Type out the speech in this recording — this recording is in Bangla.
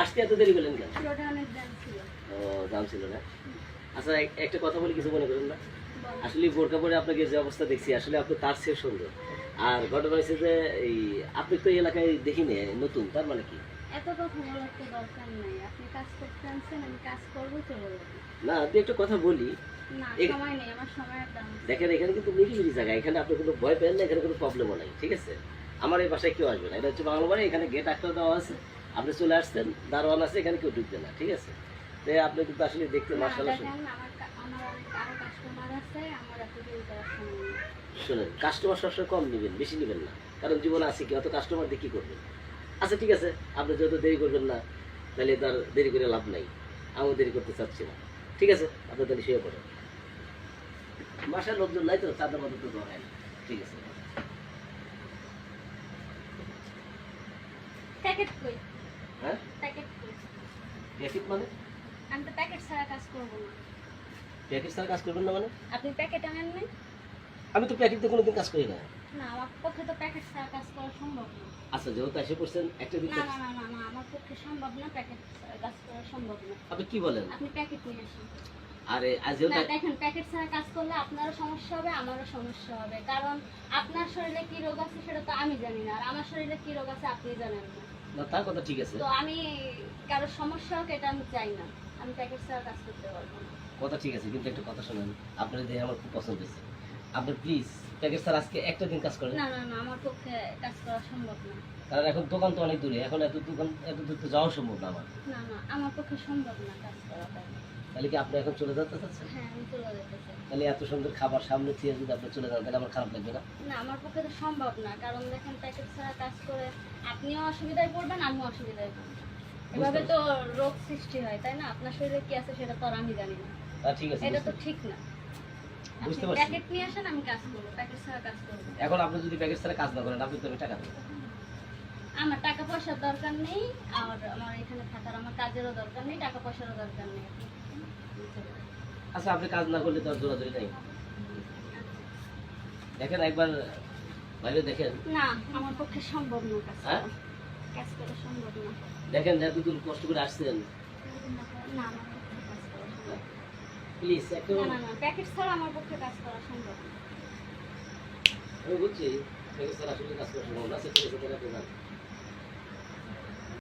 আসতে এত দেরি করলেন কেন? রোডে অনেক জ্যাম ছিল। ও জাম ছিল না। আচ্ছা একটা কথা বলি, কিছু মনে করেন না? বল। আসলে বোরকা পরে আপনাকে যে অবস্থা দেখছি, আসলে আপনি তার চেয়ে সুন্দর। আর ঘটনা হয়েছে যে এই আপনি তো এই এলাকায় দেখিনি, নতুন, তার মানে কি? এত কথা বলার তো দরকার নেই। আপনি কাজ করতে আনছেন, আমি কাজ করবো, চলে যাবো। না, আপনি একটা কথা বলি। না, এ- সময় নেই, আমার সময়ের দাম আছে। দেখেন এখানে কিন্তু নিরিবিলি জায়গা, এখানে আপনি কোনো ভয় পেন না, এখানে কোনো প্রবলেমও নাই, ঠিক আছে? আমার এই বাসায় কেউ আসবে না, এটা হচ্ছে বাংলা বাড়ি, এখানে গেট একটা দেওয়া আছে, আপনি চলে আসছেন, দারোয়ান আছে, এখানে কেউ ঢুকবে না, ঠিক আছে? তো আপনি কিন্তু আসলে দেখতে না, মার্শাল্লাহ। দেখেন, আমার অনেক আরো কাস্টমার আছে, আমার এত দেরি করার সময় নেই। শোনেন, কাস্টমার সবসময় কম নেবেন, বেশি নেবেন না, কারণ জীবনে আছে কি, অত কাস্টমার দিয়ে কি করবেন? আচ্ছা ঠিক আছে, আপনি যেহেতু দেরি করবেন না, তাহলে তার দেরি করে লাভ নাই, আমিও দেরি করতে চাচ্ছি না, ঠিক আছে? আপনি তাহলে শুয়ে পড়েন, বাসার লোকজন নাই তো, চাঁদা মতো তো দেওয়া হয় না, ঠিক আছে? প্যাকেট কই? হ্যাঁ, প্যাকেট কই? প্যাকেট মানে? আমি তো প্যাকেট ছাড়া কাজ করবো না। প্যাকেট ছাড়া কাজ করবেন না মানে? আপনি প্যাকেট আনেন নাই? আমি তো প্যাকেট দিয়ে কোনোদিন কাজ করি না। না, আমার পক্ষে তো প্যাকেট ছাড়া কাজ করা সম্ভব না। আচ্ছা, যেহেতু এসে পড়ছেন একটা দিন না না না না না, আমার পক্ষে সম্ভব না, প্যাকেট ছাড়া কাজ করা সম্ভব না। আপনি কি বলেন? আপনি প্যাকেট নিয়ে আসুন। আরে আজ না, যেহেতু দেখেন, প্যাকেট ছাড়া কাজ করলে আপনারও সমস্যা হবে, আমারও সমস্যা হবে। কারণ আপনার শরীরে কি রোগ আছে সেটা তো আমি জানি না, আর আমার শরীরে কি রোগ আছে আপনি জানেন না। না, তার কথা ঠিক আছে, তো আমি কারো সমস্যা হোক এটা আমি চাই না। আমি প্যাকেট ছাড়া কাজ করতে পারবো না। কথা ঠিক আছে, কিন্তু একটা কথা শোনেন, আপনার দেখে আমার খুব পছন্দ হয়েছে, আপনি প্লিজ প্যাকেট স্যার আজকে একটা দিন কাজ করেন। না না না, আমার পক্ষে কাজ করা সম্ভব না। কারণ এখন দোকান তো অনেক দূরে, এখন এত দূর তো যাওয়া সম্ভব না আমার। না না, আমার পক্ষে সম্ভব না কাজ করা। তাহলে কি আপনি এখন চলে যেতে চাচ্ছেন? হ্যাঁ, আমি চলে যেতে চাই। তাহলে এত সুন্দর খাবার সামনে দিয়ে যদি আপনি চলে যান, তাহলে আমার খারাপ লাগবে না? না, আমার পক্ষে তো সম্ভব না, কারণ দেখেন প্যাকেট ছাড়া কাজ করে আপনিও অসুবিধায় পড়বেন, আমিও অসুবিধায় পড়বো। এভাবে তো রোগ সৃষ্টি হয়, তাই না? আপনার শরীরে কি আছে সেটা তো আর আমি জানি না। তা ঠিক আছে, এটা তো ঠিক না। বুঝতে আপনি পারছি। প্যাকেট নিয়ে আসেন, আমি কাজ করবো, প্যাকেট ছাড়া কাজ করবো না। এখন আপনি যদি প্যাকেট ছাড়া কাজ না করেন, আপনি তো আমি টাকা দেবেন। আমার টাকা পয়সার দরকার নেই, আর আমার এখানে থাকার আমার কাজেরও দরকার নেই, টাকা পয়সারও দরকার নেই। আচ্ছা, আপনি কাজ না করলে তো আর জোরাজোরি নাই। দেখেন একবার বাইরে দেখেন। না, আমার পক্ষে সম্ভব না কাজ হ্যাঁ? করা। কাজ করা সম্ভব না। দেখেন এত দূর কষ্ট করে আসছেন, না, আমার পক্ষে কাজ করা সম্ভব না। প্লিজ একটু। না না না, প্যাকেট ছাড়া আমার পক্ষে কাজ করা সম্ভব না। আমি বুঝছি প্যাকেট ছাড়া আসলে কাজ করা সম্ভব না, সেটা আপনি জানেন।